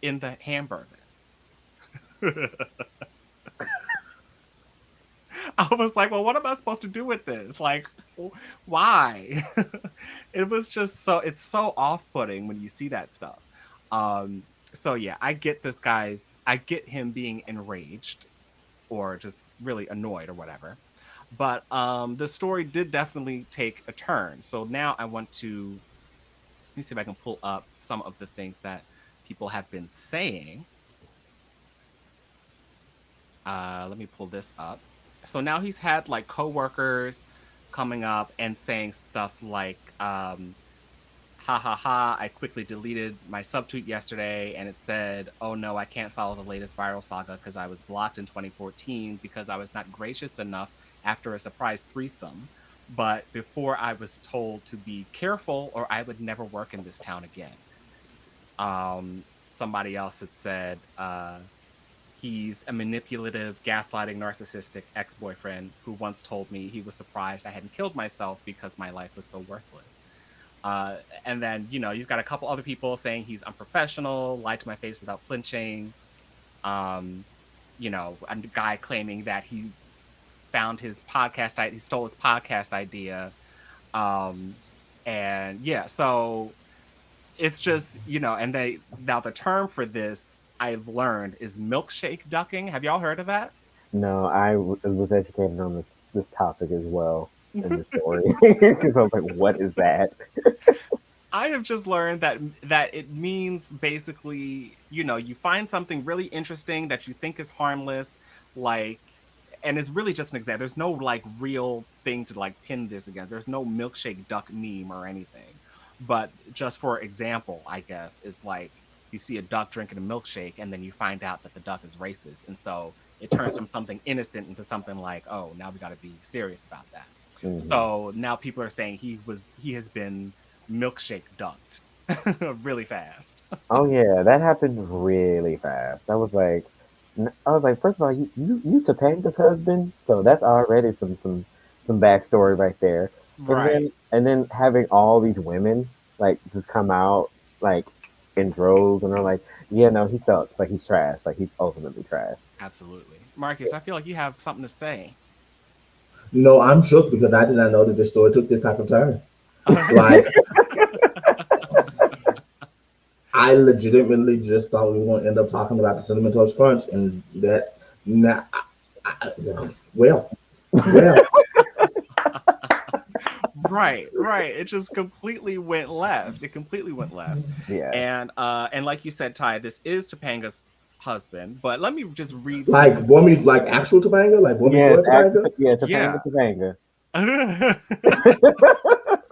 in the hamburger. I was like, well, what am I supposed to do with this? Like, why? It was just it's so off-putting when you see that stuff. So yeah, I get him being enraged or just really annoyed or whatever. But the story did definitely take a turn. So now I want to let me see if I can pull up some of the things that people have been saying. Let me pull this up. So now he's had like coworkers coming up and saying stuff like, ha ha ha, I quickly deleted my subtweet yesterday and it said, oh no, I can't follow the latest viral saga because I was blocked in 2014 because I was not gracious enough after a surprise threesome. But before I was told to be careful or I would never work in this town again. Somebody else had said, he's a manipulative, gaslighting, narcissistic ex-boyfriend who once told me he was surprised I hadn't killed myself because my life was so worthless. And then, you've got a couple other people saying he's unprofessional, lied to my face without flinching. A guy claiming that he found his podcast, he stole his podcast idea. And yeah, so it's just, and now the term for this I've learned is milkshake ducking. Have y'all heard of that? No, was educated on this topic as well in the story because I was like, "What is that?" I have just learned that it means basically, you find something really interesting that you think is harmless, like, and it's really just an example. There's no like real thing to like pin this against. There's no milkshake duck meme or anything. But just for example, I guess, is like you see a duck drinking a milkshake and then you find out that the duck is racist. And so it turns from something innocent into something like, oh, now we got to be serious about that. Mm-hmm. So now people are saying he has been milkshake ducked really fast. Oh yeah, that happened really fast. I was like, first of all, you Topanga's husband, so that's already some backstory right there. Right. And then having all these women like just come out like in droves and are like, yeah, no, he sucks. Like he's trash. Like he's ultimately trash. Absolutely. Marcus, I feel like you have something to say. No, I'm shook because I did not know that this story took this type of turn. Like, I legitimately just thought we were going to end up talking about the Cinnamon Toast Crunch, and that now, well. Right. It just completely went left. Yeah. And like you said, Ty, this is Topanga's husband, but let me just read. Like actual Topanga, like Topanga. Yeah, Topanga.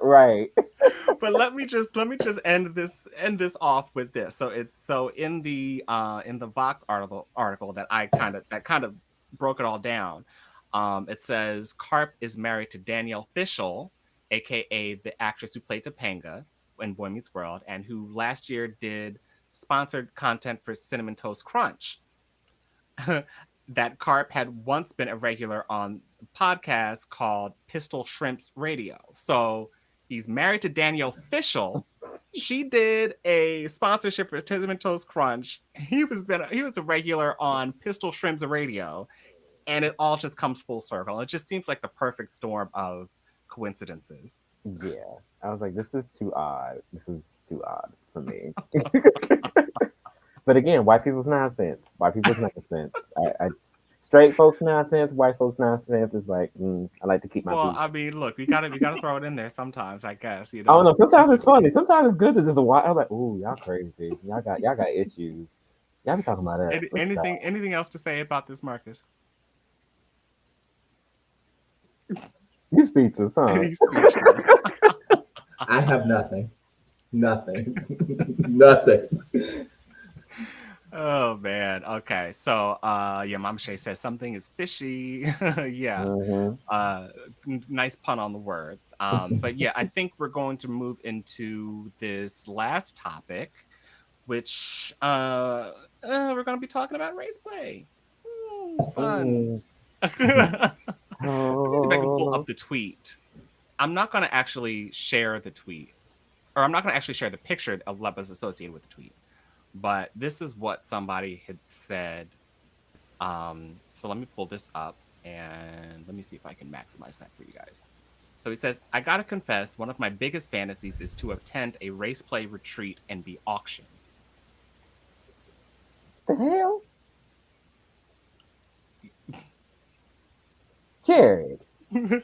Right. But let me just end this off with this. So in the Vox article that kind of broke it all down. It says Carp is married to Danielle Fishel, aka the actress who played Topanga in Boy Meets World, and who last year did sponsored content for Cinnamon Toast Crunch. That Carp had once been a regular on a podcast called Pistol Shrimps Radio. So he's married to Danielle Fishel. She did a sponsorship for Cinnamon Toast Crunch. He was a regular on Pistol Shrimps Radio, and it all just comes full circle. It just seems like the perfect storm of coincidences. Yeah, I was like, this is too odd. This is too odd for me. But again, white people's nonsense. I straight folks nonsense. White folks nonsense is like, I like to keep my. Well, I mean, look, we gotta throw it in there sometimes, I guess. Oh no, sometimes it's funny. Sometimes it's good to just watch. I'm like, ooh, y'all crazy. Y'all got issues. Y'all be talking about that. Anything else to say about this, Marcus? You speechless, huh? He's speechless. I have nothing. Nothing. Nothing. Oh man. Okay. So yeah, Mama Shay says something is fishy. Yeah. Hmm. Uh nice pun on the words. But yeah, I think we're going to move into this last topic, which we're gonna be talking about race play. Fun. Oh, Let me see if I can pull up oh. the tweet. I'm not gonna actually share the tweet, or I'm not gonna actually share the picture of Leba's associated with the tweet. But this is what somebody had said. So let me pull this up and let me see if I can maximize that for you guys. So he says, I gotta confess, one of my biggest fantasies is to attend a race play retreat and be auctioned. The hell, Jared? It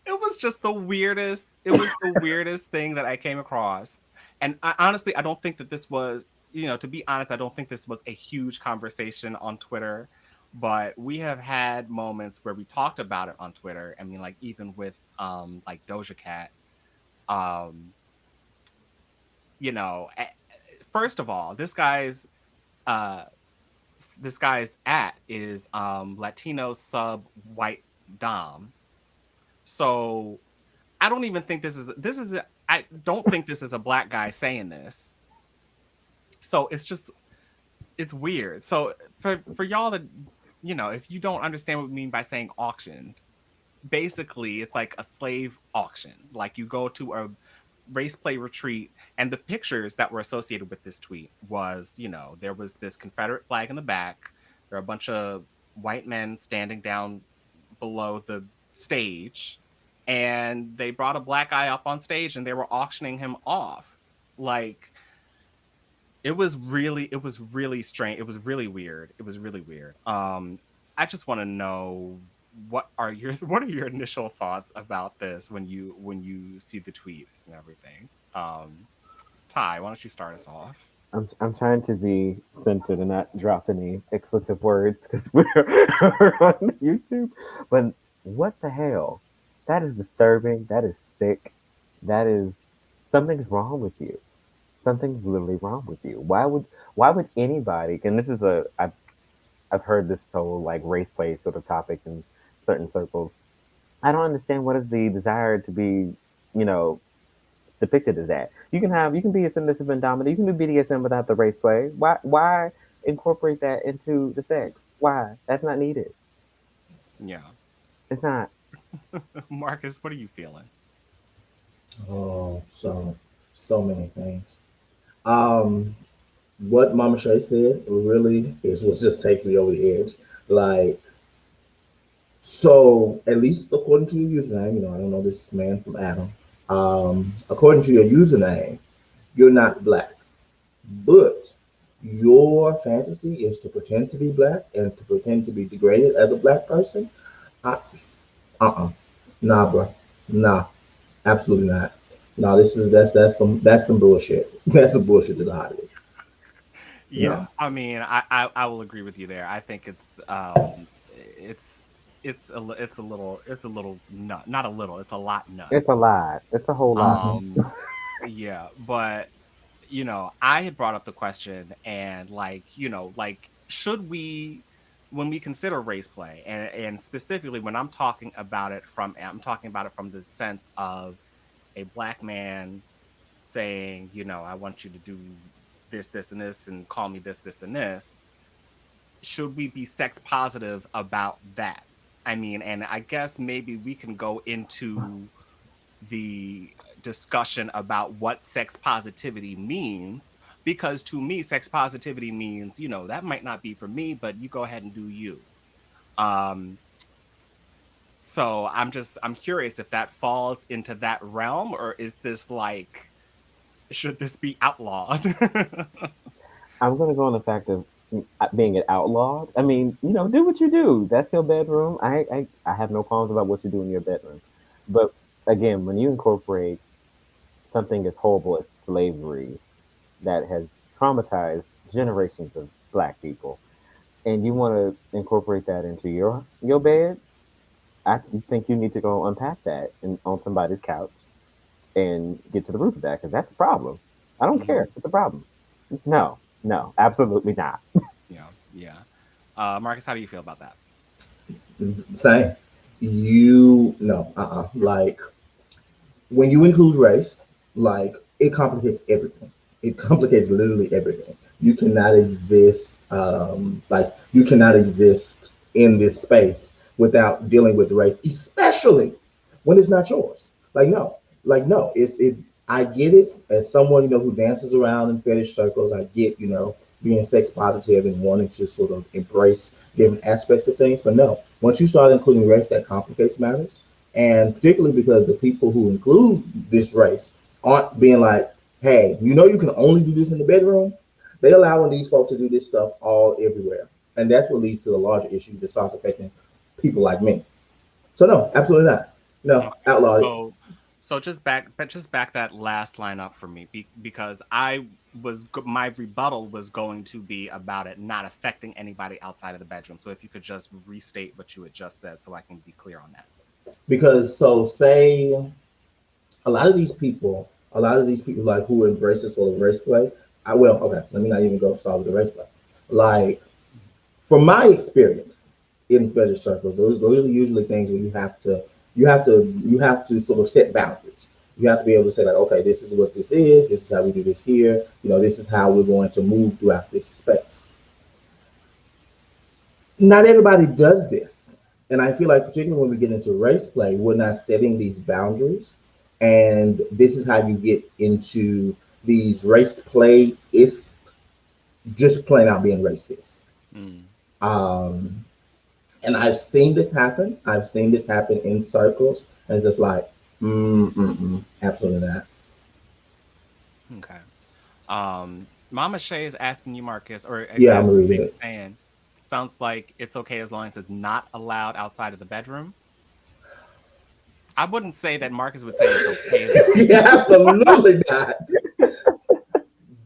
was just the weirdest. It was the weirdest thing that I came across. And honestly, I don't think that this was, to be honest, I don't think this was a huge conversation on Twitter. But we have had moments where we talked about it on Twitter. I mean, like even with like Doja Cat. Um, first of all, uh this guy's at is Latino sub white dom. So I don't even think I don't think this is a black guy saying this. So it's weird. So for y'all that if you don't understand what we mean by saying auctioned, basically it's like a slave auction. Like you go to a race play retreat, and the pictures that were associated with this tweet was, there was this Confederate flag in the back. There are a bunch of white men standing down below the stage, and they brought a black guy up on stage and they were auctioning him off. Like it was really strange. It was really weird. I just want to know what are your initial thoughts about this when you see the tweet and everything. Ty, why don't you start us off? I'm trying to be censored and not drop any expletive words because we're on YouTube. But what the hell? That is disturbing. That is sick. That is something's wrong with you. Something's literally wrong with you. Why would anybody? And this is I've heard this whole like race play sort of topic in certain circles. I don't understand what is the desire to be, you know, depicted as that. You can be a submissive and dominant. You can do BDSM without the race play. Why incorporate that into the sex? Why? That's not needed. Yeah. It's not. Marcus, what are you feeling? Oh, so many things. Um, what Mama Shay said really is what just takes me over the edge. Like, so at least according to your username, I don't know this man from Adam. According to your username, you're not black, but your fantasy is to pretend to be black and to pretend to be degraded as a black person. I, nah, bro, nah, absolutely not. No, that's some bullshit. That's some bullshit to the highest. Yeah, No. I mean, I will agree with you there. I think it's a little not a little, it's a lot It's a nuts. lot. It's a whole lot. Mhm. Um, yeah, but I had brought up the question, and like, like, should we, when we consider race play, and specifically when I'm talking about it from the sense of a black man saying, I want you to do this, and this, and call me this, and this. Should we be sex positive about that? I mean, and I guess maybe we can go into the discussion about what sex positivity means, because to me sex positivity means, that might not be for me, but you go ahead and do you. um so I'm curious if that falls into that realm, or is this like, should this be outlawed? I'm gonna go on the fact of being it outlawed. I mean, do what you do. That's your bedroom. I have no qualms about what you do in your bedroom. But again, when you incorporate something as horrible as slavery that has traumatized generations of black people, and you want to incorporate that into your bed, I think you need to go unpack that on somebody's couch and get to the root of that, because that's a problem. I don't care. It's a problem. No, absolutely not. Yeah. Marcus, how do you feel about that? Same. Like when you include race, like it complicates everything. It complicates literally everything. You cannot exist, you cannot exist in this space without dealing with race, especially when it's not yours. No. I get it as someone who dances around in fetish circles. I get being sex positive and wanting to sort of embrace different aspects of things. But no, once you start including race, that complicates matters. And particularly because the people who include this race aren't being like, hey, you can only do this in the bedroom. They allowing these folks to do this stuff all everywhere. And that's what leads to the larger issue that starts affecting people like me. So no, absolutely not. No, outlawed it. So just back that last line up for me, because my rebuttal was going to be about it not affecting anybody outside of the bedroom. So if you could just restate what you had just said, so I can be clear on that. Because say a lot of these people like who embrace this sort of race play. Let me not even start with the race play. Like from my experience in fetish circles, those are usually things where you have to sort of set boundaries. You have to be able to say like, okay, this is what this is. This is how we do this here. This is how we're going to move throughout this space. Not everybody does this. And I feel like particularly when we get into race play, we're not setting these boundaries. And this is how you get into these race playists just plain out being racist. And I've seen this happen. I've seen this happen in circles. And it's just like, absolutely not. Okay. Mama Shay is asking you, Marcus, or yeah, I'm reading it. Saying, sounds like it's okay as long as it's not allowed outside of the bedroom. I wouldn't say that Marcus would say it's okay. Yeah, absolutely not.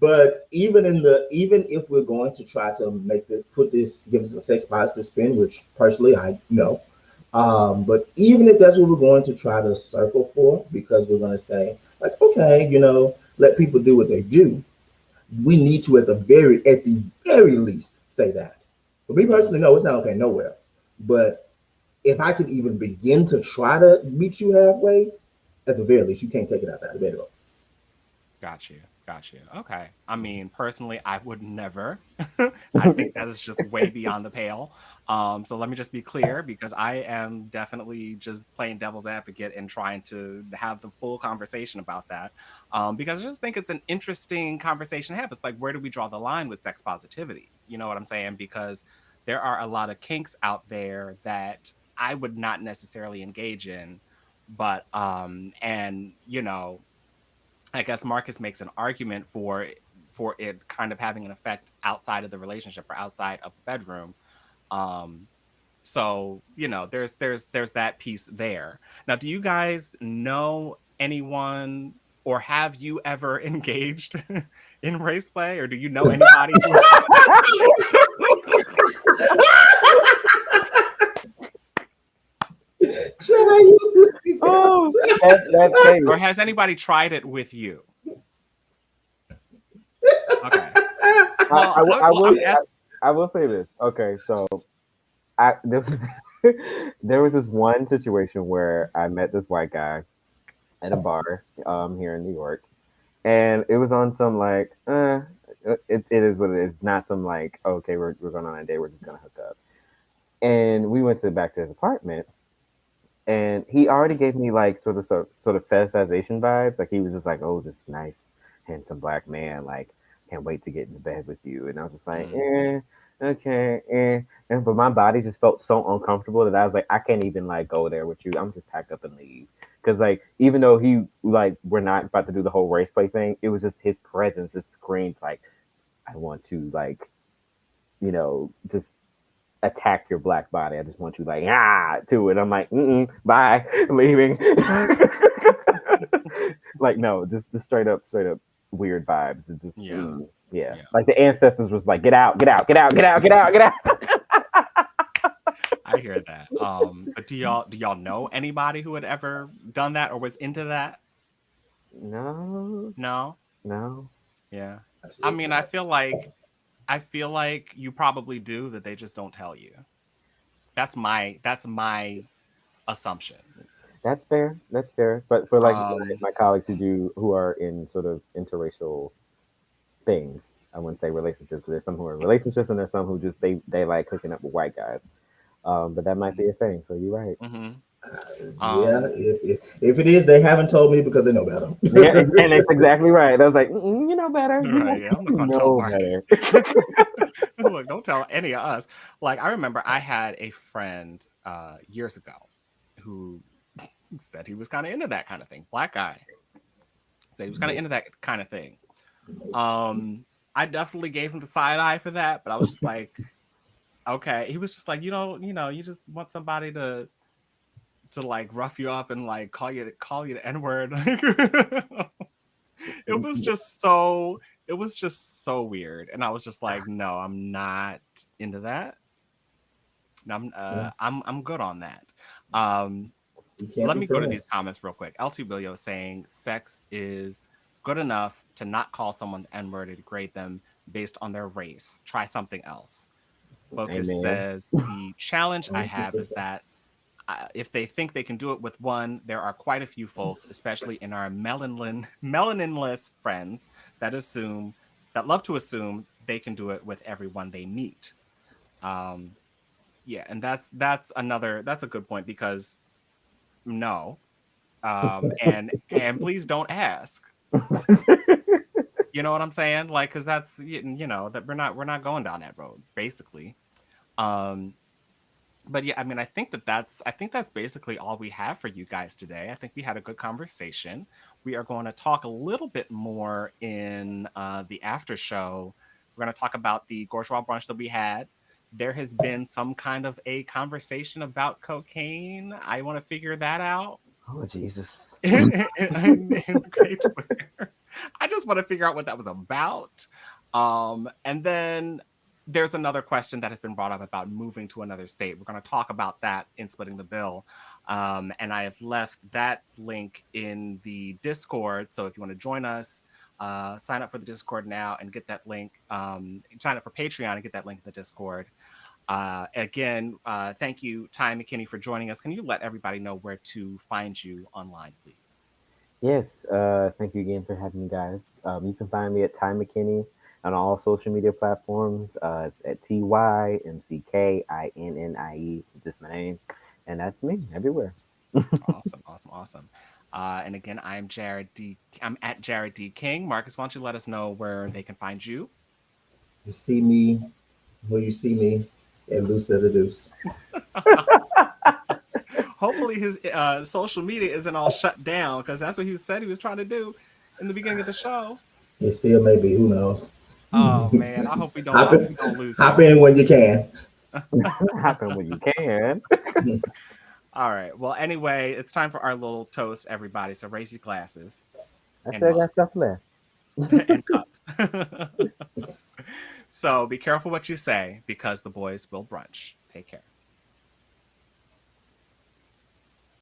But even if we're going to try to give us a sex positive spin, which personally I know, but even if that's what we're going to try to circle for, because we're going to say like, okay, let people do what they do, we need to at the very least say that. For me personally, no, it's not okay nowhere. But if I could even begin to try to meet you halfway, at the very least, you can't take it outside the bedroom. Got you. Okay. I mean, personally, I would never. I think that is just way beyond the pale. So let me just be clear, because I am definitely just playing devil's advocate and trying to have the full conversation about that. Because I just think it's an interesting conversation to have. It's like, where do we draw the line with sex positivity? You know what I'm saying? Because there are a lot of kinks out there that I would not necessarily engage in, but I guess Marcus makes an argument for it kind of having an effect outside of the relationship or outside of the bedroom. So there's that piece there. Now, do you guys know anyone, or have you ever engaged in race play, or do you know anybody who or has anybody tried it with you? Okay. I will say this. Okay, so there was this one situation where I met this white guy at a bar here in New York, and it was on some like it is what it is, not some like, okay, we're going on a date, we're just gonna hook up. And we went back to his apartment, and he already gave me like sort of fetishization vibes. Like he was just like, oh, this nice, handsome black man, like can't wait to get into bed with you. And I was just like, okay. And but my body just felt so uncomfortable that I was like, I can't even like go there with you. I'm just pack up and leave. Because like, even though we're not about to do the whole race play thing, it was just his presence just screamed like, I want to like, just attack your black body. I just want you like to it. I'm like, bye, leaving. Like no, just straight up weird vibes. It just yeah. Like the ancestors was like, get out. I hear that. But do y'all know anybody who had ever done that or was into that? No, No? no. Yeah. I Absolutely mean, not. I feel like you probably do, that they just don't tell you. That's my assumption. That's fair. That's fair. But for like Um, my colleagues who are in sort of interracial things, I wouldn't say relationships. There's some who are in relationships, and there's some who just they like hooking up with white guys. But that might be a thing. So you're right. mm-hmm. Yeah, um, if it is, they haven't told me because they know better. Yeah, and it's exactly right. I was like, you know better. right. Yeah, I'm not You gonna tell know Marcus. better. Look, don't tell any of us. Like, I remember I had a friend years ago who said he was kind of into that kind of thing. Black guy said he was kind of into that kind of thing. I definitely gave him the side eye for that, but I was just like, okay. He was just like, you just want somebody to like rough you up and like call you the N-word. it was just so it was just so weird. And I was just like, no, I'm not into that. I'm good on that. You can't Let be me go to these friends. comments real quick. LT Bilio saying sex is good enough to not call someone the N-word and degrade them based on their race. Try something else. Focus Amen. says the challenge I have is that if they think they can do it with one, there are quite a few folks, especially in our melaninless friends, that love to assume they can do it with everyone they meet. Yeah, and that's a good point, because no, and please don't ask. You know what I'm saying? Like, because that's that we're not going down that road, basically. Um, but yeah, I mean, I think that's basically all we have for you guys today. I think we had a good conversation. We are going to talk a little bit more in the after show. We're going to talk about the Bourgeois brunch that we had. There has been some kind of a conversation about cocaine. I want to figure that out. Oh Jesus. in great Twitter. I just want to figure out what that was about. And then there's another question that has been brought up about moving to another state. We're going to talk about that in Splitting the Bill. And I have left that link in the Discord. So if you want to join us, sign up for the Discord now and get that link. Sign up for Patreon and get that link in the Discord. Again, thank you, Ty McKinney, for joining us. Can you let everybody know where to find you online, please? Yes. Thank you again for having me, guys. You can find me at Ty McKinney on all social media platforms. It's at TYMCKINNIE, just my name, and that's me everywhere. Awesome. And again, I'm Jarrod D. I'm at Jarrod D. King. Marcus, why don't you let us know where they can find you? You see me when you see me, and loose as a deuce. Hopefully his social media isn't all shut down, because that's what he said he was trying to do in the beginning of the show. It still may be. Who knows? Oh man, I hope we don't lose hop him. in when you can. Happen when you can. All right. Well, anyway, it's time for our little toast, everybody. So raise your glasses I and still got mugs stuff left. and cups. So be careful what you say, because the boys will brunch. Take care.